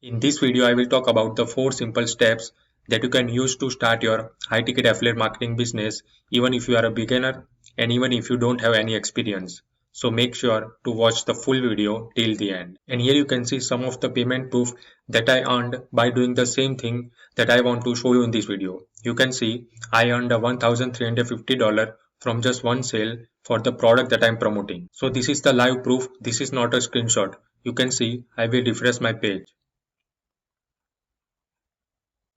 In this video, I will talk about the 4 simple steps that you can use to start your high ticket affiliate marketing business, even if you are a beginner and even if you don't have any experience. So make sure to watch the full video till the end. And here you can see some of the payment proof that I earned by doing the same thing that I want to show you in this video. You can see I earned a $1,350 from just one sale for the product that I'm promoting. So this is the live proof. This is not a screenshot. You can see I will refresh my page.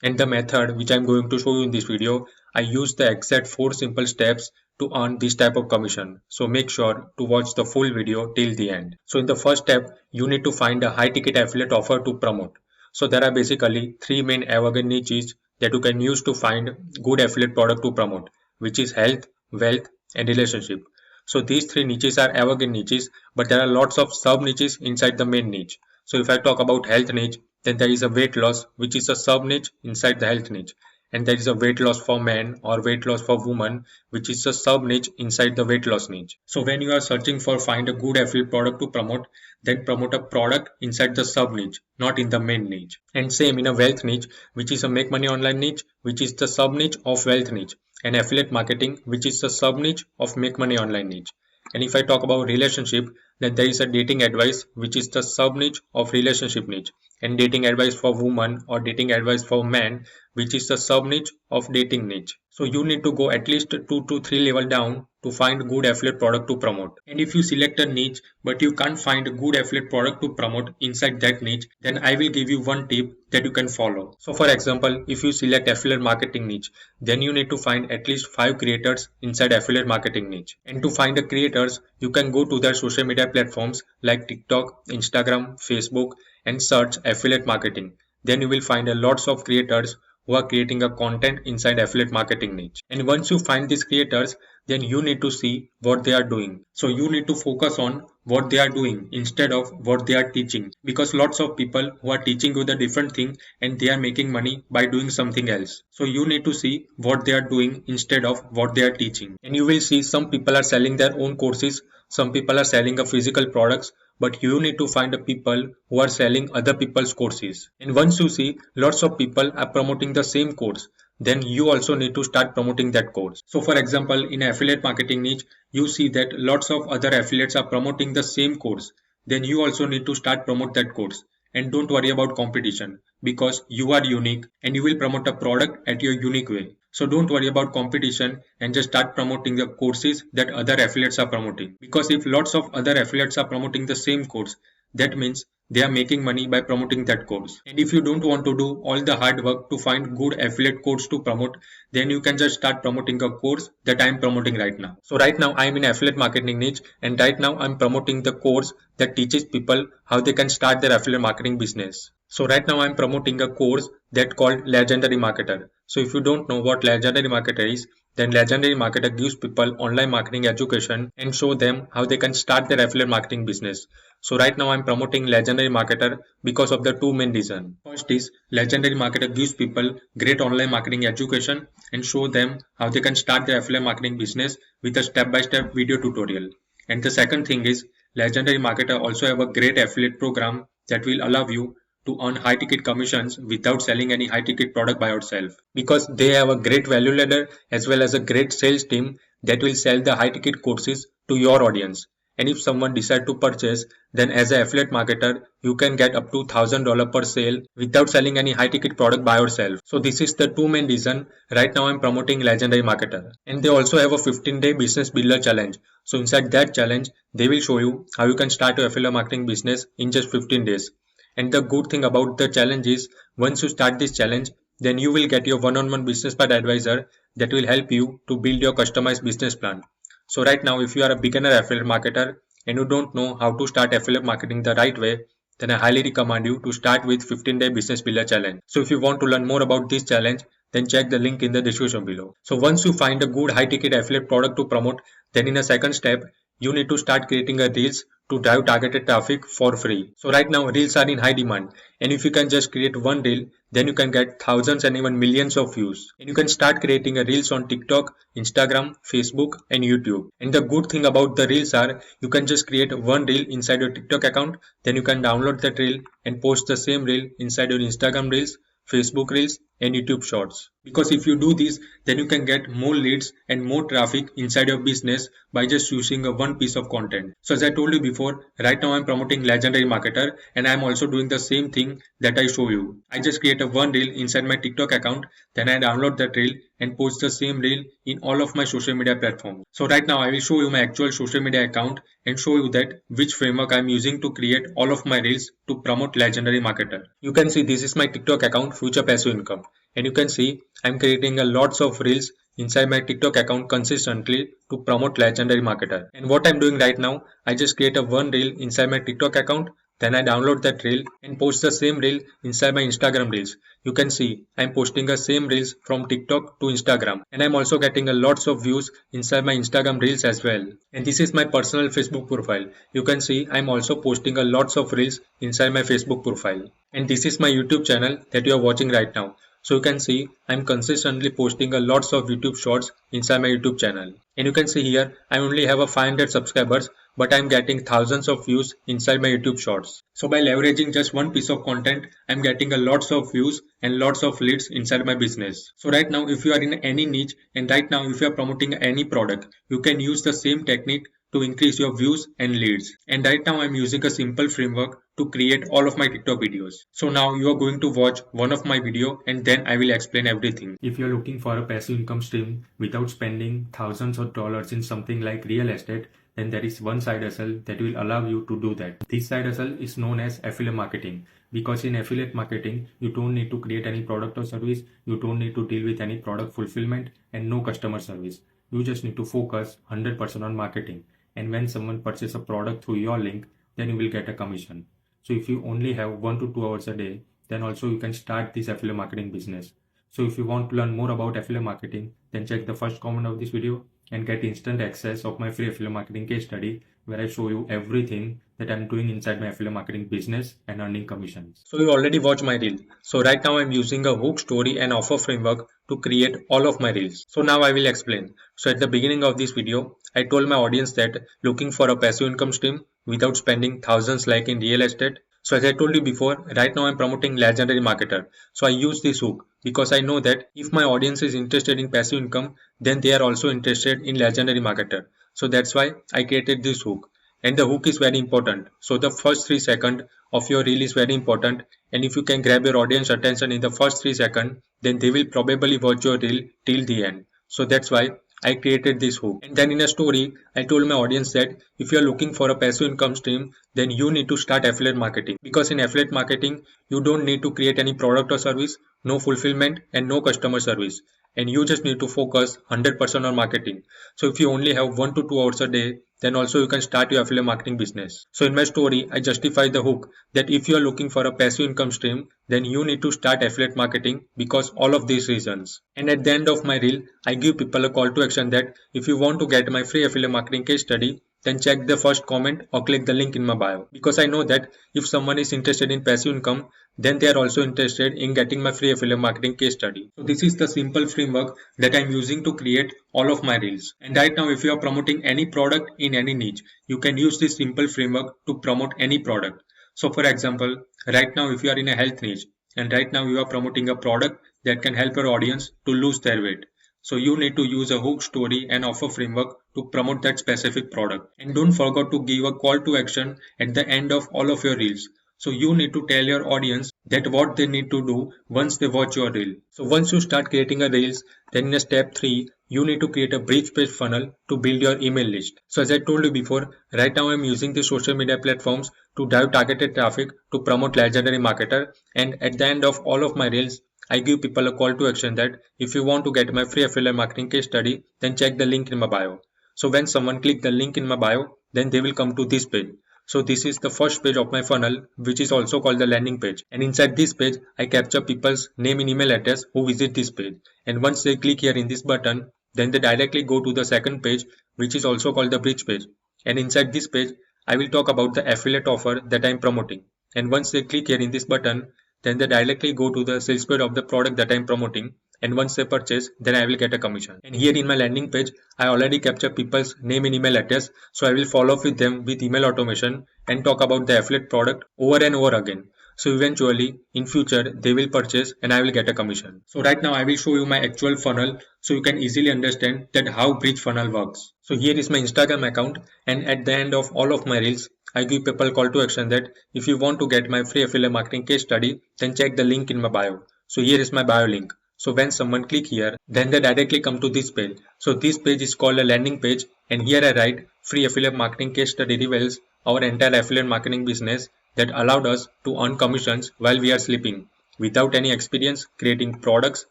And the method which I'm going to show you in this video, I use the exact 4 simple steps to earn this type of commission. So make sure to watch the full video till the end. So in the first step, you need to find a high ticket affiliate offer to promote. So there are basically 3 main evergreen niches that you can use to find good affiliate product to promote, which is health, wealth, and relationship. So these 3 niches are evergreen niches, but there are lots of sub niches inside the main niche. So if I talk about health niche, then there is a weight loss, which is a sub niche inside the health niche. And there is a weight loss for men or weight loss for women, which is a sub niche inside the weight loss niche. So when you are searching for find a good affiliate product to promote, then promote a product inside the sub niche, not in the main niche. And same in a wealth niche, which is a make money online niche, which is the sub niche of wealth niche. And affiliate marketing, which is the sub niche of make money online niche. And if I talk about relationship, then there is a dating advice, which is the sub niche of relationship niche, and dating advice for women or dating advice for men, which is the sub niche of dating niche. So you need to go at least 2 to 3 level down to find good affiliate product to promote. And if you select a niche but you can't find a good affiliate product to promote inside that niche, then I will give you one tip that you can follow. So for example, if you select affiliate marketing niche, then you need to find at least 5 creators inside affiliate marketing niche. And to find the creators, you can go to their social media platforms like TikTok, Instagram, Facebook, and search affiliate marketing. Then you will find a lots of creators who are creating a content inside affiliate marketing niche. And once you find these creators, then you need to see what they are doing. So you need to focus on what they are doing instead of what they are teaching, because lots of people who are teaching you the different thing and they are making money by doing something else. So you need to see what they are doing instead of what they are teaching. And you will see some people are selling their own courses, some people are selling a physical products, but you need to find the people who are selling other people's courses. And once you see lots of people are promoting the same course, then you also need to start promoting that course. So for example, in affiliate marketing niche, you see that lots of other affiliates are promoting the same course. Then you also need to start promote that course. And don't worry about competition, because you are unique and you will promote a product at your unique way. So don't worry about competition and just start promoting the courses that other affiliates are promoting. Because if lots of other affiliates are promoting the same course, that means they are making money by promoting that course. And if you don't want to do all the hard work to find good affiliate course to promote, then you can just start promoting a course that I am promoting right now. So right now I am in affiliate marketing niche, and right now I'm promoting the course that teaches people how they can start their affiliate marketing business. So right now I'm promoting a course that called Legendary Marketer. So if you don't know what Legendary Marketer is, then Legendary Marketer gives people online marketing education and show them how they can start their affiliate marketing business. So right now I'm promoting Legendary Marketer because of the 2 main reasons. First is Legendary Marketer gives people great online marketing education and show them how they can start their affiliate marketing business with a step-by-step video tutorial. And the second thing is Legendary Marketer also have a great affiliate program that will allow you to earn high ticket commissions without selling any high ticket product by yourself, because they have a great value ladder as well as a great sales team that will sell the high ticket courses to your audience. And if someone decide to purchase, then as an affiliate marketer, you can get up to $1,000 per sale without selling any high ticket product by yourself. So this is the 2 main reason right now I'm promoting Legendary Marketer. And they also have a 15-day business builder challenge. So inside that challenge, they will show you how you can start your affiliate marketing business in just 15 days. And the good thing about the challenge is once you start this challenge, then you will get your one-on-one business plan advisor that will help you to build your customized business plan. So right now, if you are a beginner affiliate marketer and you don't know how to start affiliate marketing the right way, then I highly recommend you to start with 15-day business builder challenge. So if you want to learn more about this challenge, then check the link in the description below. So once you find a good high ticket affiliate product to promote, then in a second step, you need to start creating a reels to drive targeted traffic for free. So right now reels are in high demand, and if you can just create one reel, then you can get thousands and even millions of views. And you can start creating a reels on TikTok, Instagram, Facebook and YouTube. And the good thing about the reels are you can just create one reel inside your TikTok account, then you can download that reel and post the same reel inside your Instagram reels, Facebook Reels and YouTube Shorts. Because if you do this, then you can get more leads and more traffic inside your business by just using a one piece of content. So as I told you before, right now I'm promoting Legendary Marketer and I'm also doing the same thing that I show you. I just create a one reel inside my TikTok account, then I download that reel and post the same reel in all of my social media platforms. So right now I will show you my actual social media account and show you that which framework I'm using to create all of my reels to promote Legendary Marketer. You can see this is my TikTok account, Future Passive Income, and you can see I'm creating a lots of reels inside my TikTok account consistently to promote Legendary Marketer. And what I'm doing right now, I just create a one reel inside my TikTok account, then I download that reel and post the same reel inside my Instagram reels. You can see I'm posting the same reels from TikTok to Instagram, and I'm also getting a lots of views inside my Instagram reels as well. And this is my personal Facebook profile. You can see I'm also posting a lots of reels inside my Facebook profile. And this is my YouTube channel that you are watching right now. So you can see I'm consistently posting a lots of YouTube shorts inside my YouTube channel. And you can see here I only have a 500 subscribers, but I'm getting thousands of views inside my YouTube shorts. So by leveraging just one piece of content, I'm getting a lots of views and lots of leads inside my business. So right now if you are in any niche and right now if you are promoting any product, you can use the same technique to increase your views and leads. And right now I'm using a simple framework to create all of my TikTok videos. So now you are going to watch one of my video and then I will explain everything. If you're looking for a passive income stream without spending thousands of dollars in something like real estate, then there is one side hustle that will allow you to do that. This side hustle is known as affiliate marketing, because in affiliate marketing, you don't need to create any product or service, you don't need to deal with any product fulfillment and no customer service. You just need to focus 100% on marketing. And when someone purchases a product through your link, then you will get a commission. So if you only have 1 to 2 hours a day, then also you can start this affiliate marketing business. So if you want to learn more about affiliate marketing, then check the first comment of this video and get instant access of my free affiliate marketing case study where I show you everything that I'm doing inside my affiliate marketing business and earning commissions. So you already watched my reel. So right now I'm using a hook, story and offer framework to create all of my reels. So now I will explain. So at the beginning of this video, I told my audience that looking for a passive income stream without spending thousands like in real estate. So as I told you before, right now I'm promoting Legendary Marketer. So I use this hook because I know that if my audience is interested in passive income, then they are also interested in Legendary Marketer. So that's why I created this hook. And the hook is very important. So the first 3 seconds of your reel is very important. And if you can grab your audience attention in the first 3 seconds, then they will probably watch your reel till the end. So that's why I created this hook. And then in a story, I told my audience that if you are looking for a passive income stream, then you need to start affiliate marketing. Because in affiliate marketing, you don't need to create any product or service, no fulfillment and no customer service. And you just need to focus 100% on marketing. So if you only have 1 to 2 hours a day, then also you can start your affiliate marketing business. So in my story, I justify the hook that if you are looking for a passive income stream, then you need to start affiliate marketing because all of these reasons. And at the end of my reel, I give people a call to action that if you want to get my free affiliate marketing case study, then check the first comment or click the link in my bio. Because I know that if someone is interested in passive income, then they are also interested in getting my free affiliate marketing case study. So this is the simple framework that I'm using to create all of my reels. And right now, if you are promoting any product in any niche, you can use this simple framework to promote any product. So for example, right now, if you are in a health niche and right now you are promoting a product that can help your audience to lose their weight. So you need to use a hook, story and offer framework to promote that specific product. And don't forget to give a call to action at the end of all of your reels. So you need to tell your audience that what they need to do once they watch your reel. So once you start creating a reels, then in step 3, you need to create a bridge page funnel to build your email list. So as I told you before, right now I'm using the social media platforms to drive targeted traffic to promote Legendary Marketer. And at the end of all of my reels, I give people a call to action that if you want to get my free affiliate marketing case study, then check the link in my bio. So when someone click the link in my bio, then they will come to this page. So this is the first page of my funnel, which is also called the landing page. And inside this page, I capture people's name and email address who visit this page. And once they click here in this button, then they directly go to the second page, which is also called the bridge page. and inside this page, I will talk about the affiliate offer that I am promoting. And once they click here in this button, then they directly go to the sales page of the product that I am promoting. And once they purchase, then I will get a commission. And here in my landing page, I already capture people's name and email address. So I will follow up with them with email automation and talk about the affiliate product over and over again. So eventually in future they will purchase and I will get a commission. So right now I will show you my actual funnel so you can easily understand that how bridge funnel works. So here is my Instagram account, and at the end of all of my reels I give people call to action that if you want to get my free affiliate marketing case study, then check the link in my bio. So here is my bio link. So when someone click here, then they directly come to this page. So this page is called a landing page, and here I write free affiliate marketing case study reveals our entire affiliate marketing business that allowed us to earn commissions while we are sleeping without any experience creating products,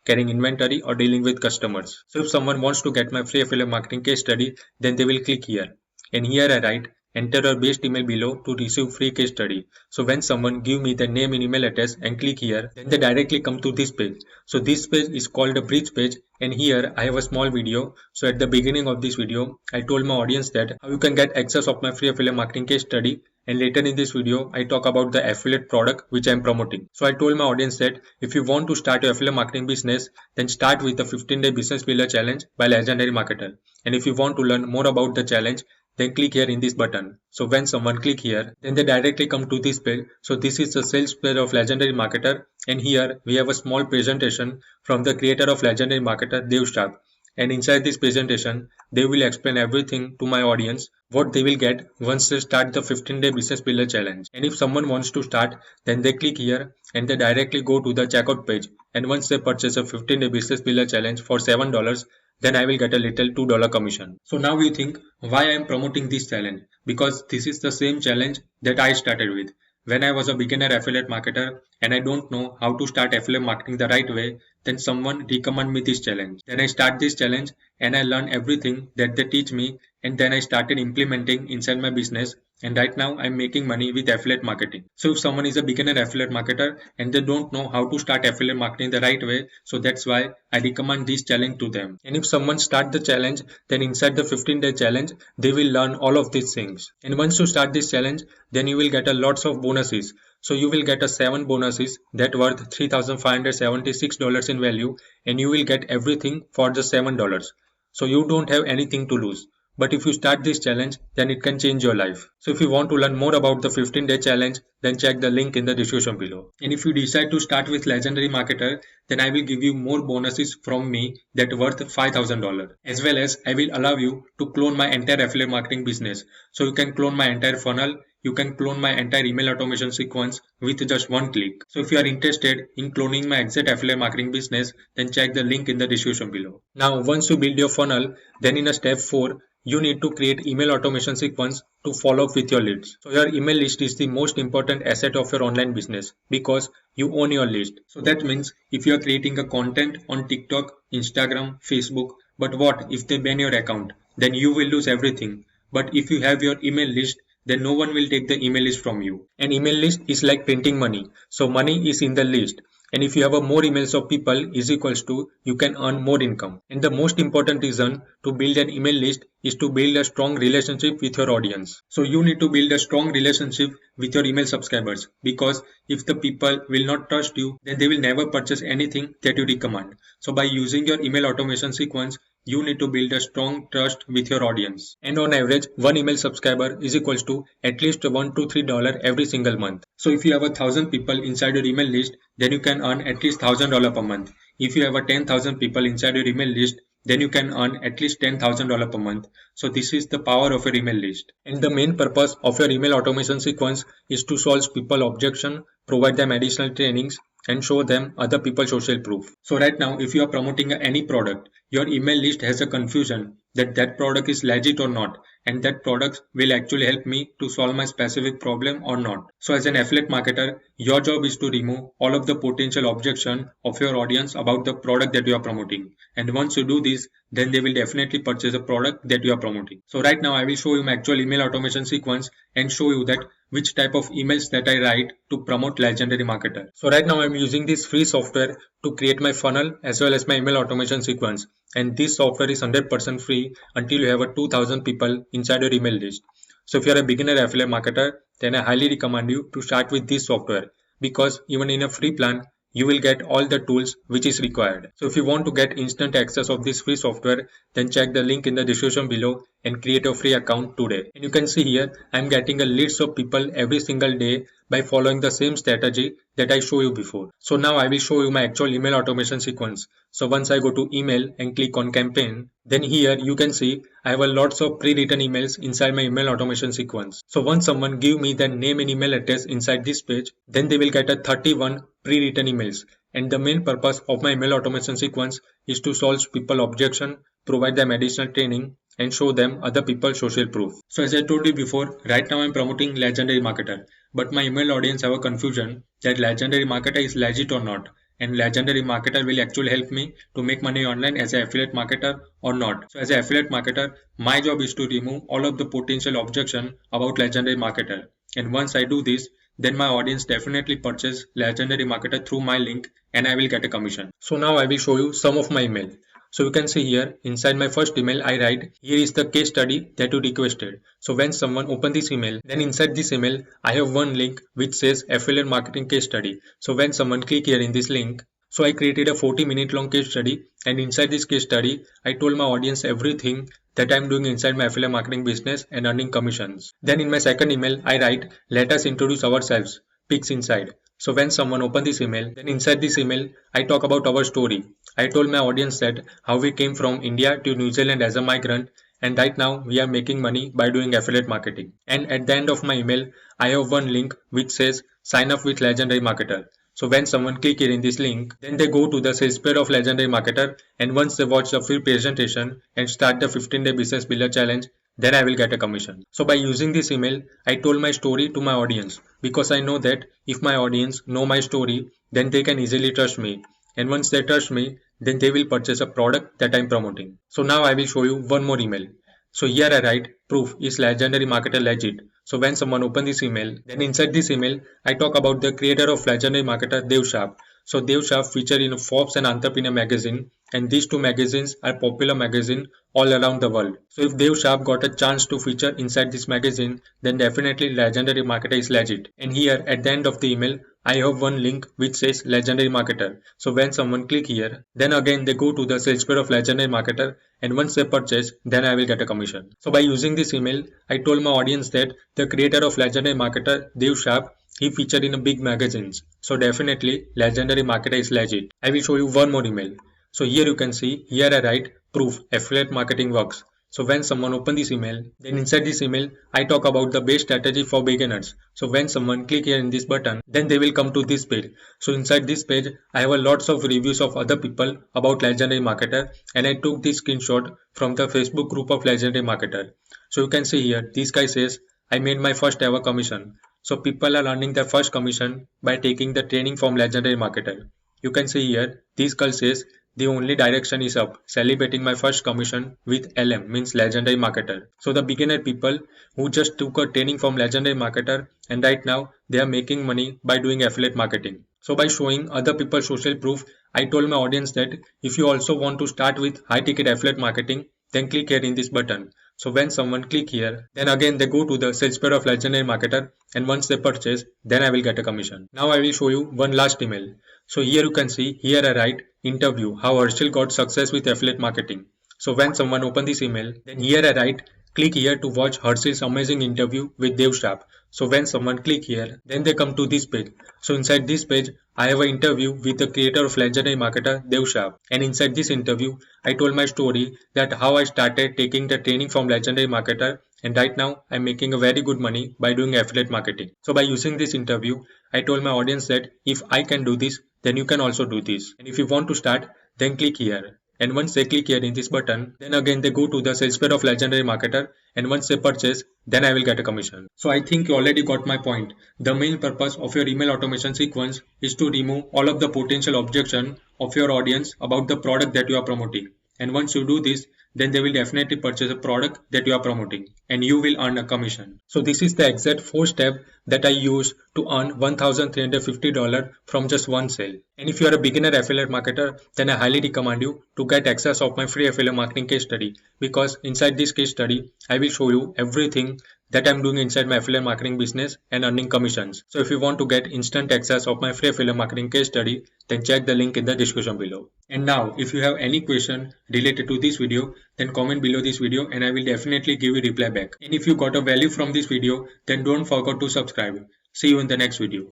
carrying inventory or dealing with customers. So if someone wants to get my free affiliate marketing case study, then they will click here. And here I write enter your best email below to receive free case study. So when someone give me their name and email address and click here, then they directly come to this page. So this page is called a bridge page, and here I have a small video. So at the beginning of this video, I told my audience that how you can get access of my free affiliate marketing case study, and later in this video I talk about the affiliate product which I am promoting. So I told my audience that if you want to start your affiliate marketing business, then start with the 15-day business builder challenge by Legendary Marketer. And if you want to learn more about the challenge, then click here in this button. So when someone click here, then they directly come to this page. So this is the sales page of Legendary Marketer, and here we have a small presentation from the creator of Legendary Marketer, Dev Shah. And inside this presentation, they will explain everything to my audience, what they will get once they start the 15-day business builder challenge. And if someone wants to start, then they click here and they directly go to the checkout page. And once they purchase a 15-day business builder challenge for $7, then I will get a little $2 commission. So now you think why I am promoting this challenge? Because this is the same challenge that I started with. When I was a beginner affiliate marketer and I don't know how to start affiliate marketing the right way, then someone recommend me this challenge. Then I start this challenge and I learn everything that they teach me, and then I started implementing inside my business, and right now I'm making money with affiliate marketing. So if someone is a beginner affiliate marketer and they don't know how to start affiliate marketing the right way, so that's why I recommend this challenge to them. And if someone start the challenge, then inside the 15-day challenge they will learn all of these things. And once you start this challenge, then you will get a lots of bonuses. So you will get a 7 bonuses that worth $3,576 in value, and you will get everything for just $7. So you don't have anything to lose. But if you start this challenge, then it can change your life. So if you want to learn more about the 15-day challenge, then check the link in the description below. And if you decide to start with Legendary Marketer, then I will give you more bonuses from me that worth $5,000. As well as I will allow you to clone my entire affiliate marketing business. So you can clone my entire funnel. You can clone my entire email automation sequence with just one click. So if you are interested in cloning my exact affiliate marketing business, then check the link in the description below. Now, once you build your funnel, then in a step 4, you need to create email automation sequence to follow up with your leads. So your email list is the most important asset of your online business because you own your list. So that means if you are creating a content on TikTok, Instagram, Facebook, but what if they ban your account? Then you will lose everything. But if you have your email list, then no one will take the email list from you. An email list is like printing money. So money is in the list. And if you have a more emails of people is equals to you can earn more income. And the most important reason to build an email list is to build a strong relationship with your audience. So you need to build a strong relationship with your email subscribers, because if the people will not trust you, then they will never purchase anything that you recommend. So by using your email automation sequence, you need to build a strong trust with your audience. And on average, one email subscriber is equals to at least $1 to $3 every single month. So if you have 1,000 people inside your email list, then you can earn at least $1,000 per month. If you have 10,000 people inside your email list, then you can earn at least $10,000 per month. So this is the power of your email list. And the main purpose of your email automation sequence is to solve people objection, provide them additional trainings, and show them other people's social proof. So right now, if you are promoting any product, your email list has a confusion that that product is legit or not, and that product will actually help me to solve my specific problem or not. So as an affiliate marketer, your job is to remove all of the potential objection of your audience about the product that you are promoting. And once you do this, then they will definitely purchase a product that you are promoting. So right now I will show you my actual email automation sequence and show you that which type of emails that I write to promote Legendary Marketer. So right now I'm using this free software to create my funnel as well as my email automation sequence. And this software is 100% free until you have 2,000 people inside your email list. So if you are a beginner affiliate marketer, then I highly recommend you to start with this software, because even in a free plan, you will get all the tools which is required. So if you want to get instant access of this free software, then check the link in the description below and create a free account today. And you can see here, I'm getting a list of people every single day by following the same strategy that I show you before. So now I will show you my actual email automation sequence. So once I go to email and click on campaign, then here you can see I have a lots of pre-written emails inside my email automation sequence. So once someone give me their name and email address inside this page, then they will get a 31 pre-written emails. And the main purpose of my email automation sequence is to solve people objection, provide them additional training, and show them other people's social proof. So as I told you before, right now I'm promoting Legendary Marketer, but my email audience have a confusion that Legendary Marketer is legit or not, and Legendary Marketer will actually help me to make money online as an affiliate marketer or not. So as an affiliate marketer, my job is to remove all of the potential objection about Legendary Marketer. And once I do this, then my audience definitely purchase Legendary Marketer through my link and I will get a commission. So now I will show you some of my email. So you can see here inside my first email I write, here is the case study that you requested. So when someone open this email, then inside this email I have one link which says affiliate marketing case study. So when someone click here in this link, so I created a 40-minute long case study, and inside this case study I told my audience everything that I'm doing inside my affiliate marketing business and earning commissions. Then in my second email I write, let us introduce ourselves, pics inside. So when someone open this email, then inside this email I talk about our story. I told my audience that how we came from India to New Zealand as a migrant, and right now we are making money by doing affiliate marketing. And at the end of my email I have one link which says sign up with Legendary Marketer. So when someone click here in this link, then they go to the sales page of Legendary Marketer, and once they watch the free presentation and start the 15-day business builder challenge, then I will get a commission. So by using this email, I told my story to my audience, because I know that if my audience know my story, then they can easily trust me. And once they trust me, then they will purchase a product that I'm promoting. So now I will show you one more email. So here I write, proof is Legendary Marketer legit. So when someone open this email, then inside this email, I talk about the creator of Legendary Marketer, Dev Shah. So Dev Shah featured in Forbes and Entrepreneur magazine, and these two magazines are popular magazine all around the world. So if Dev Shah got a chance to feature inside this magazine, then definitely Legendary Marketer is legit. And here at the end of the email, I have one link which says Legendary Marketer. So when someone click here, then again they go to the sales page of Legendary Marketer, and once they purchase, then I will get a commission. So by using this email, I told my audience that the creator of Legendary Marketer, Dev Shah, he featured in a big magazines. So definitely Legendary Marketer is legit. I will show you one more email. So here you can see, here I write, proof affiliate marketing works. So when someone open this email, then inside this email, I talk about the best strategy for beginners. So when someone click here in this button, then they will come to this page. So inside this page, I have a lots of reviews of other people about Legendary Marketer, and I took this screenshot from the Facebook group of Legendary Marketer. So you can see here, this guy says, I made my first ever commission. So people are earning their first commission by taking the training from Legendary Marketer. You can see here, this girl says, the only direction is up, celebrating my first commission with LM, means Legendary Marketer. So the beginner people who just took a training from Legendary Marketer, and right now they are making money by doing affiliate marketing. So by showing other people's social proof, I told my audience that if you also want to start with high ticket affiliate marketing, then click here in this button. So when someone click here, then again they go to the sales page of Legendary Marketer, and once they purchase, then I will get a commission. Now I will show you one last email. So here you can see, here I write, interview, how Herschel got success with affiliate marketing. So when someone open this email, then here I write, click here to watch Herschel's amazing interview with Dev Shah. So when someone click here, then they come to this page. So inside this page, I have an interview with the creator of Legendary Marketer, Dev Shah. And inside this interview, I told my story that how I started taking the training from Legendary Marketer, and right now I'm making a very good money by doing affiliate marketing. So by using this interview, I told my audience that if I can do this, then you can also do this. And if you want to start, then click here. And once they click here in this button, then again they go to the sales page of Legendary Marketer, and once they purchase, then I will get a commission. So I think you already got my point. The main purpose of your email automation sequence is to remove all of the potential objection of your audience about the product that you are promoting. And once you do this, then they will definitely purchase a product that you are promoting, and you will earn a commission. So this is the exact 4 step that I use to earn $1,350 from just one sale. And if you are a beginner affiliate marketer, then I highly recommend you to get access of my free affiliate marketing case study, because inside this case study, I will show you everything that I'm doing inside my affiliate marketing business and earning commissions. So if you want to get instant access of my free affiliate marketing case study, then check the link in the description below. And now, if you have any question related to this video, then comment below this video and I will definitely give you reply back. And if you got a value from this video, then don't forget to subscribe. See you in the next video.